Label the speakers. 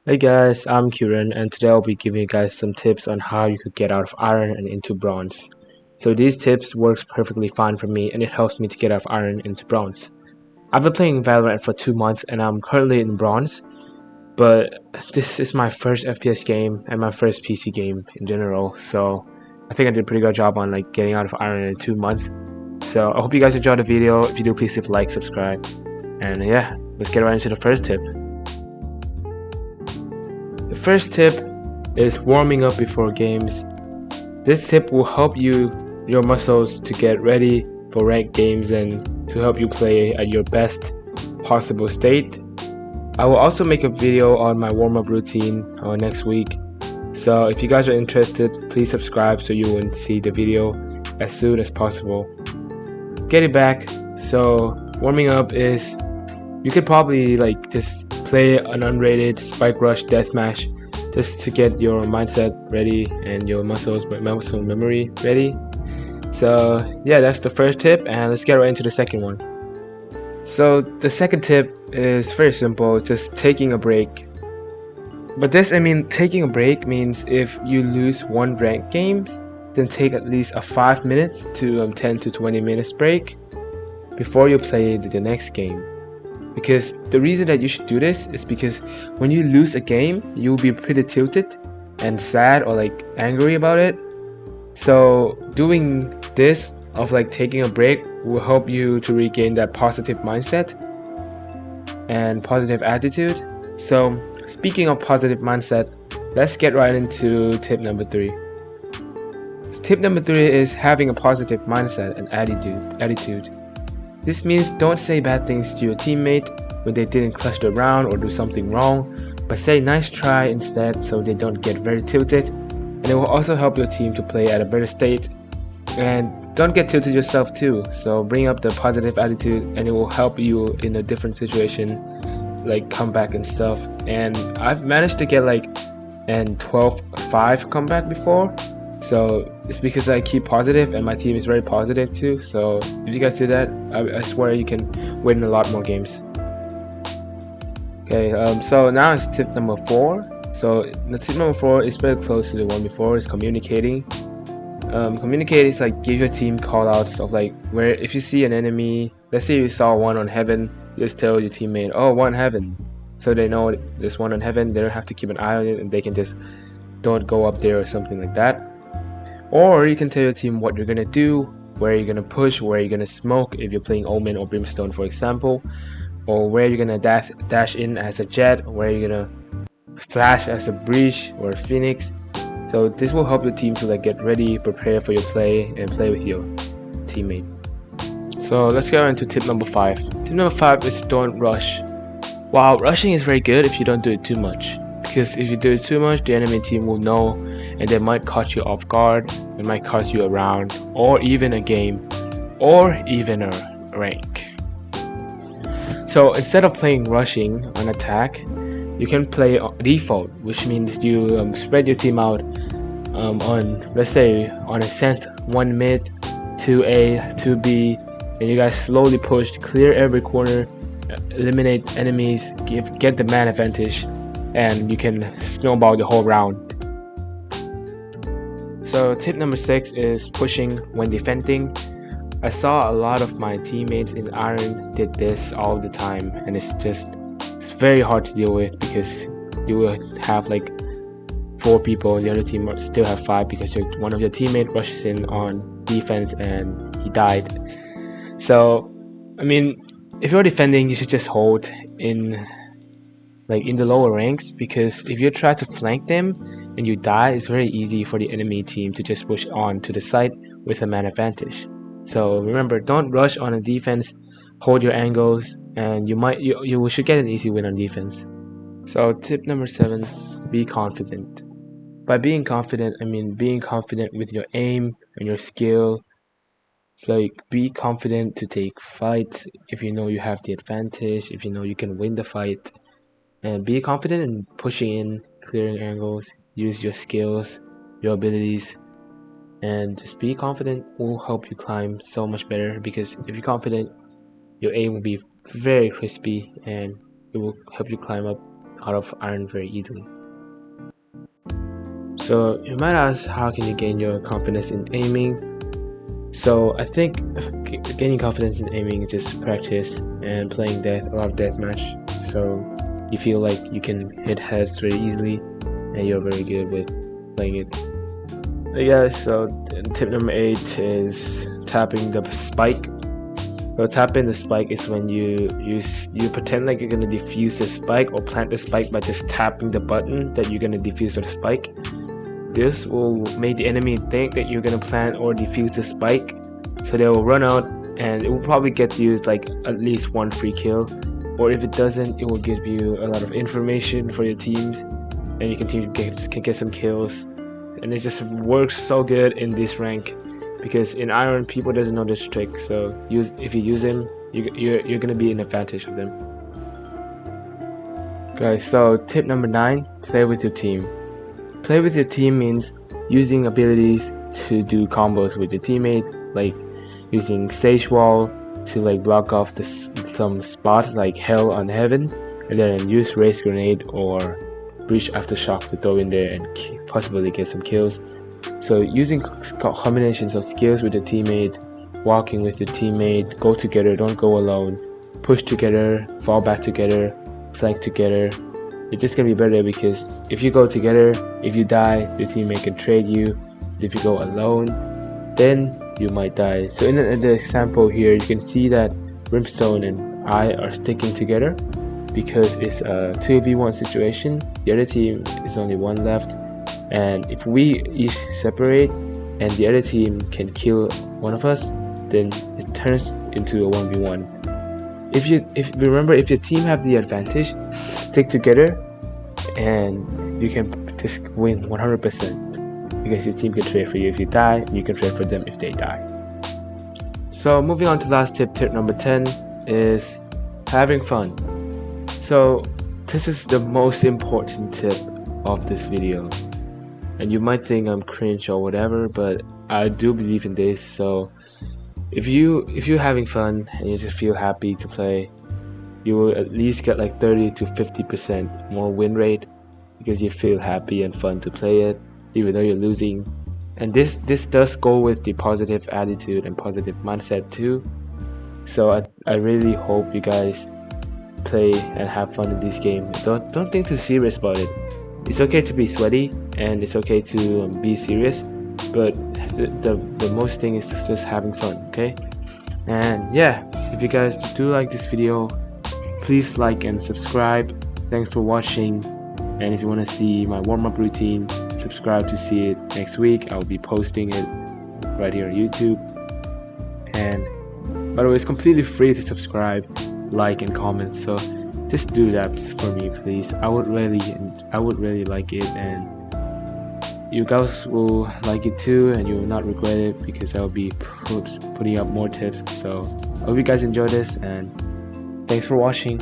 Speaker 1: Hey guys, I'm Kirannn and today I'll be giving you guys some tips on how you could get out of iron and into bronze. So these tips works perfectly fine for me and it helps me to get out of iron into bronze. I've been playing Valorant for 2 months and I'm currently in bronze, but this is my first FPS game and my first PC game in general, so I think I did a pretty good job on getting out of iron in 2 months. So I hope you guys enjoyed the video. If you do, please leave a like, subscribe, and yeah, let's get right into the first tip. The first tip is warming up before games. This tip will help your muscles to get ready for ranked games and to help you play at your best possible state. I will also make a video on my warm-up routine next week. So if you guys are interested, please subscribe so you will see the video as soon as possible. Getting back, so warming up is you could probably just play an unrated spike rush deathmatch just to get your mindset ready and your muscle memory ready. So yeah, that's the first tip, and let's get right into the second one. So the second tip is very simple, just taking a break. But taking a break means if you lose one ranked games, then take at least a 5 minutes to 10 to 20 minutes break before you play the next game. Because the reason that you should do this is because when you lose a game, you'll be pretty tilted and sad or angry about it. So doing this of taking a break will help you to regain that positive mindset and positive attitude. So speaking of positive mindset, let's get right into tip number 3. Tip number 3 is having a positive mindset and attitude. This means don't say bad things to your teammate when they didn't clutch the round or do something wrong, but say nice try instead so they don't get very tilted, and it will also help your team to play at a better state. And don't get tilted yourself too, so bring up the positive attitude and it will help you in a different situation, like comeback and stuff. And I've managed to get an 12-5 comeback before. So it's because I keep positive and my team is very positive too. So if you guys do that, I swear you can win a lot more games. Okay, so now it's tip number 4. So the tip number 4 is very close to the one before. Is communicating. Communicate is give your team call outs of where if you see an enemy, let's say you saw one on heaven, just tell your teammate, oh, one heaven, so they know there's one on heaven. They don't have to keep an eye on it and they can just don't go up there or something like that. Or you can tell your team what you're gonna do, where you're gonna push, where you're gonna smoke if you're playing Omen or Brimstone, for example, or where you're gonna dash in as a Jet, where you're gonna flash as a Breach or a Phoenix. So this will help your team to get ready, prepare for your play, and play with your teammate. So let's go into tip number 5. Tip number 5 is don't rush. While rushing is very good if you don't do it too much, because if you do it too much, the enemy team will know and they might catch you off guard, it might cost you a round, or even a game, or even a rank. So instead of playing rushing on attack, you can play default, which means you spread your team out on, let's say, on ascent, 1 mid, 2 A, 2 B, and you guys slowly push, clear every corner, eliminate enemies, get the man advantage, and you can snowball the whole round. So tip number 6 is pushing when defending. I saw a lot of my teammates in Iron did this all the time, and it's very hard to deal with because you will have 4 people and the other team still have 5 because one of your teammates rushes in on defense and he died. So if you're defending, you should just hold in the lower ranks, because if you try to flank them and you die, it's very easy for the enemy team to just push on to the side with a man advantage. So remember, don't rush on a defense, hold your angles, and you should get an easy win on defense. So tip number 7, be confident. By being confident, I mean being confident with your aim and your skill. It's be confident to take fights if you know you have the advantage, if you know you can win the fight. And be confident in pushing in, clearing angles, use your skills, your abilities, and just be confident will help you climb so much better, because if you're confident, your aim will be very crispy and it will help you climb up out of iron very easily. So you might ask, how can you gain your confidence in aiming? So I think gaining confidence in aiming is just practice and playing a lot of deathmatch. So you feel like you can hit heads very easily and you're very good with playing it. Yeah, so tip number 8 is tapping the spike. So tapping the spike is when you pretend like you're gonna defuse the spike or plant the spike by just tapping the button that you're gonna defuse the spike. This will make the enemy think that you're gonna plant or defuse the spike, so they will run out, and it will probably get you like at least 1 free kill, or if it doesn't, it will give you a lot of information for your teams, and you can get some kills. And it just works so good in this rank, because in iron people doesn't know this trick. So if you use them, you're gonna be an advantage of them. Guys, so tip number 9: play with your team. Play with your team means using abilities to do combos with your teammate, like using sage wall to like block off some spots like hell on heaven, and then use race grenade or breach aftershock to throw in there and possibly get some kills. So using combinations of skills with your teammate, walking with your teammate, go together, don't go alone, push together, fall back together, flank together. It's just gonna be better, because if you go together, if you die, your teammate can trade you. If you go alone, then you might die. So in the example here, you can see that Brimstone and I are sticking together because it's a 2v1 situation. The other team is only 1 left, and if we each separate and the other team can kill one of us, then it turns into a 1v1. If your team have the advantage, stick together and you can just win 100%, because your team can trade for you if you die, you can trade for them if they die. So moving on to last tip number 10 is having fun. So this is the most important tip of this video, and you might think I'm cringe or whatever, but I do believe in this. So if you're having fun and you just feel happy to play, you will at least get like 30 to 50% more win rate, because you feel happy and fun to play it even though you're losing. And this does go with the positive attitude and positive mindset too. So I really hope you guys play and have fun in this game. Don't think too serious about it. It's okay to be sweaty and it's okay to be serious, but the most thing is just having fun, okay? And yeah, if you guys do like this video, please like and subscribe. Thanks for watching, and if you want to see my warm-up routine, subscribe to see it next week. I'll be posting it right here on YouTube. And by the way, it's completely free to subscribe, like, and comment, so just do that for me, please. I would really like it, and you guys will like it too, and you will not regret it, because I'll be putting up more tips. So I hope you guys enjoy this, and thanks for watching.